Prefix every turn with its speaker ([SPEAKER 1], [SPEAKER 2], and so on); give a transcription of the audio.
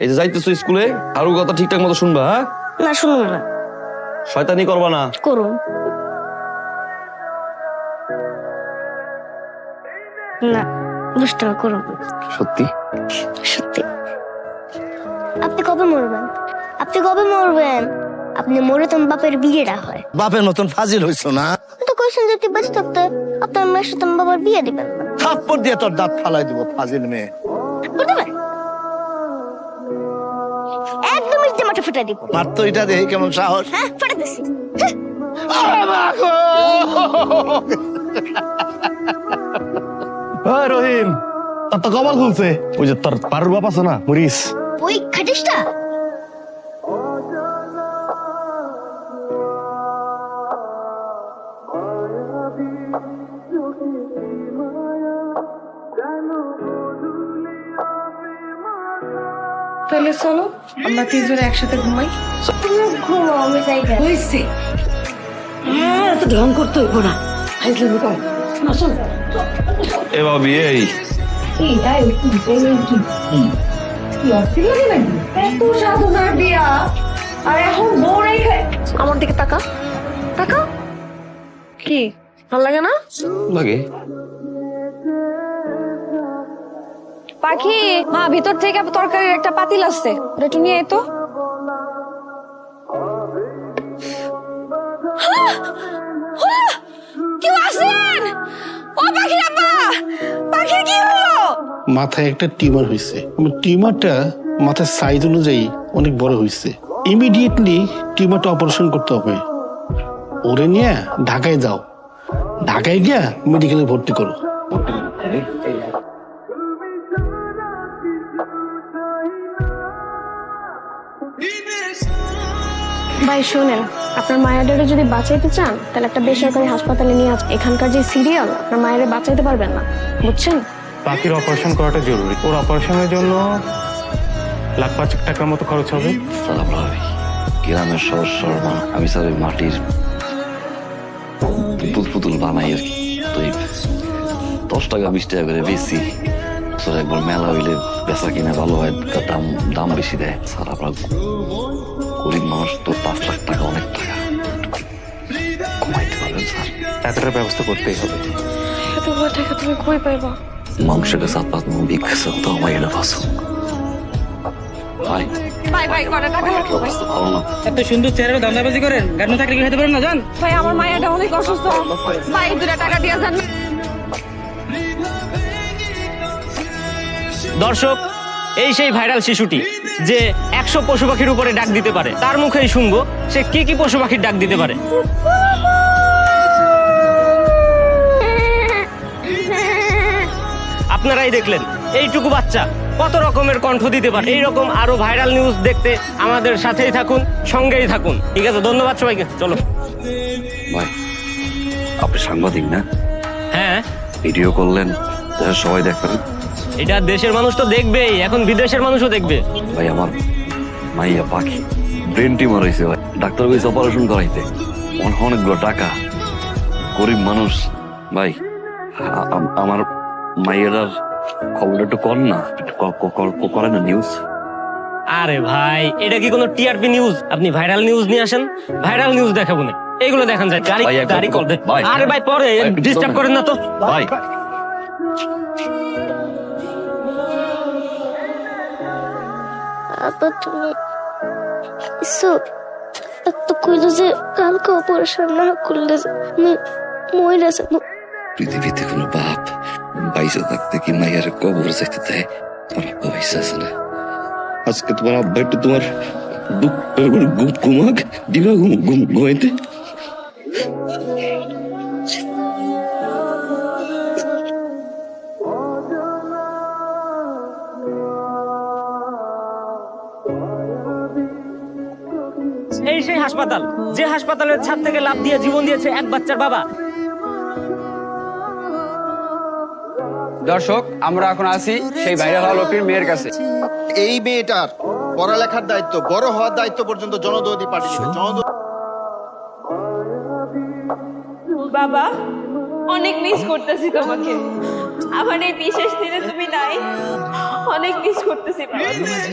[SPEAKER 1] এই যে যাইতেছো স্কুলে হারুর কথা ঠিকঠাক মতো শুনবা, হ্যাঁ?
[SPEAKER 2] না শুনুন না।
[SPEAKER 1] শয়তানি করবা না।
[SPEAKER 2] করুন না, বুঝতে হবে, করুন।
[SPEAKER 1] সত্যি?
[SPEAKER 2] সত্যি। আপনি কবে মরবেন? আপনি কবে মরবেন? আপনি মরে তো বাপের বিয়েটা হয়।
[SPEAKER 3] বাপের মতন ফাজিল হইছো না।
[SPEAKER 2] তো কইছেন যে তুই বেঁচে থাকতে আপনার মেয়ের সাথে আমার বাবার বিয়ে দিবেন না।
[SPEAKER 3] থাপ্পড় দিয়ে তোর দাঁত ফালাই দিব ফাজিল মেয়ে।
[SPEAKER 2] বুঝবেন? একদম ইচ্ছে মাঠে ফেটে দিব।
[SPEAKER 3] মার তো এটা দেখে কেমন সাহস।
[SPEAKER 2] হ্যাঁ, ফেটে দিছি।
[SPEAKER 4] রহিম, তার তো কপাল খুলছে। ওই যে তোর পারুর বাপ আছে না, মরিস।
[SPEAKER 2] ওই খাটিসটা
[SPEAKER 5] তাহলে চলো আমরা তিনজনে একসাথে ঘুমাই।
[SPEAKER 2] ঘুমো, আমি যাই।
[SPEAKER 5] হয়েছে এত ঢং করতে হইব না। হাইজলে কম না, চল।
[SPEAKER 1] এ ভাবি এই
[SPEAKER 5] এত সাধনার বিয়া আর এখন বউ রেখে আমার দিকে তাকা তাকা। কি ভালো লাগে না?
[SPEAKER 1] লাগে।
[SPEAKER 6] পাখি, মা ভিতর থেকে তরকারির একটা পাতিল আসছে, ওটা একটু নিয়ে আয় তো। কেউ আছেন? ও পাখির আপা, পাখির কি হলো?
[SPEAKER 7] মাথায় একটা টিউমার হয়েছে। টিউমারটা মাথার সাইজ অনুযায়ী অনেক বড় হয়েছে। ইমিডিয়েটলি টিউমারটা অপারেশন করতে হবে। ওরে নিয়ে ঢাকায় যাও, ঢাকায় গিয়া মেডিকেলে ভর্তি করো।
[SPEAKER 6] ভাই শুনেন, আপনার মায়ের যদি বাঁচাইতে চান তাহলে একটা বেসরকারি হাসপাতালে নিয়ে আসবেন। এখানকার যে সিরিয়াল, আপনার মায়ের বাঁচাইতে পারবেন না, বুঝছেন?
[SPEAKER 4] পাখির অপারেশন করাটা জরুরি। ওর অপারেশনের জন্য লাখ 5 টাকার মতো খরচ হবে।
[SPEAKER 1] সালাম ভাবি, গ্রামের সহজ সরল মানুষ। আমি স্যার ওই মাটির পুতুল পুতুল বানাই আর কি। তো এই 10 টাকা 20 টাকা করে বেশি তোর একবার মেলা হইলে বেচা কিনা ভালো হয়, দাম দাম বেশি দেয়। স্যার আপনার গরিব মানুষ তো 5 লাখ টাকা অনেক টাকা, কমাইতে পারবেন স্যার?
[SPEAKER 4] টাকাটার ব্যবস্থা করতেই হবে।
[SPEAKER 6] এতগুলো টাকা তুমি কই পাইবা?
[SPEAKER 1] মাংসকে 7-5 মন বিক্রি তো আমার এটা ভালো। ভাই
[SPEAKER 6] ভাই ভাই করে টাকা
[SPEAKER 1] মায়ের অবস্থা ভালো না।
[SPEAKER 8] এত সুন্দর চেহারা ধান্দাবাজি করেন, গাড়ি চাকরি করে খেতে পারেন না জান?
[SPEAKER 6] ভাই, আমার মায়েরটা অনেক অসুস্থ, ভাই 2 টাকা দিয়ে যান।
[SPEAKER 8] দর্শক, এই সেই ভাইরাল শিশুটি যে 100 পশু পাখির উপরে ডাক দিতে পারে। তার মুখেই শুনবো সে কি কি পশু পাখির ডাক দিতে পারে। আপনারাই দেখলেন এইটুকু বাচ্চা কত রকমের কণ্ঠ দিতে পারে। এইরকম আরো ভাইরাল নিউজ দেখতে আমাদের সাথেই থাকুন, সঙ্গেই থাকুন। ঠিক আছে, ধন্যবাদ সবাইকে। চলো।
[SPEAKER 1] ভাই আপনি সাংবাদিক না?
[SPEAKER 8] হ্যাঁ,
[SPEAKER 1] ভিডিও করলেন, সবাই দেখবেন।
[SPEAKER 8] এটা দেশের মানুষ তো দেখবেই, এখন বিদেশের মানুষও দেখবে।
[SPEAKER 1] ভাই আমার মাইয়া পাখি ব্রেন টিউমার হয়েছে ভাই, ডাক্তার কইছে অপারেশন করাইতে। অনেকগুলো টাকা, গরিব মানুষ ভাই। আমার মাইয়ার খবর একটু কর না, করে না নিউজ।
[SPEAKER 8] আরে ভাই, এটা কি কোনো টিআরপি নিউজ? আপনি ভাইরাল নিউজ নিয়ে আসেন, ভাইরাল নিউজ দেখাবো না। এইগুলো দেখান যায় গাড়ি
[SPEAKER 1] ভাই, একদম
[SPEAKER 8] গাড়ি করবে।
[SPEAKER 1] ভাই।
[SPEAKER 8] আরে ভাই, পরে
[SPEAKER 1] ভাই, একটু
[SPEAKER 8] ডিস্টার্ব করেন না তো
[SPEAKER 1] ভাই।
[SPEAKER 2] আপা তুমি কিছু এত কইলো যে কালকে অপারেশন না করলে আমি মরে যাবো।
[SPEAKER 1] পৃথিবীতে কোনো বাপ বাইসে থাকতে কি মাইয়ার কবর যাইতে দেয়? তোমার আব্বা বাইসে আছে না? আজকে তোমার আব্বা একটু তোমার ঘুমাক দিবা, ঘুমাইতে।
[SPEAKER 8] এই সেই হাসপাতাল, যে হাসপাতালের ছাদ থেকে লাফ দিয়ে জীবন দিয়েছে এক বাচ্চার বাবা।
[SPEAKER 9] দর্শক, আমরা এখন আছি সেই ভাইরাল হওয়া লোকটির মেয়ের কাছে।
[SPEAKER 3] এই মেয়েটার পড়ালেখার দায়িত্ব, বড় হওয়ার দায়িত্ব পর্যন্ত জনদৌদি পার্টি নেবে।
[SPEAKER 10] বাবা, অনেক মিস করতেছি তোমাকে। আমার এই বিশেষ দিনে তুমি নাই, অনেক মিস করতেছি বাবা তোমাকে।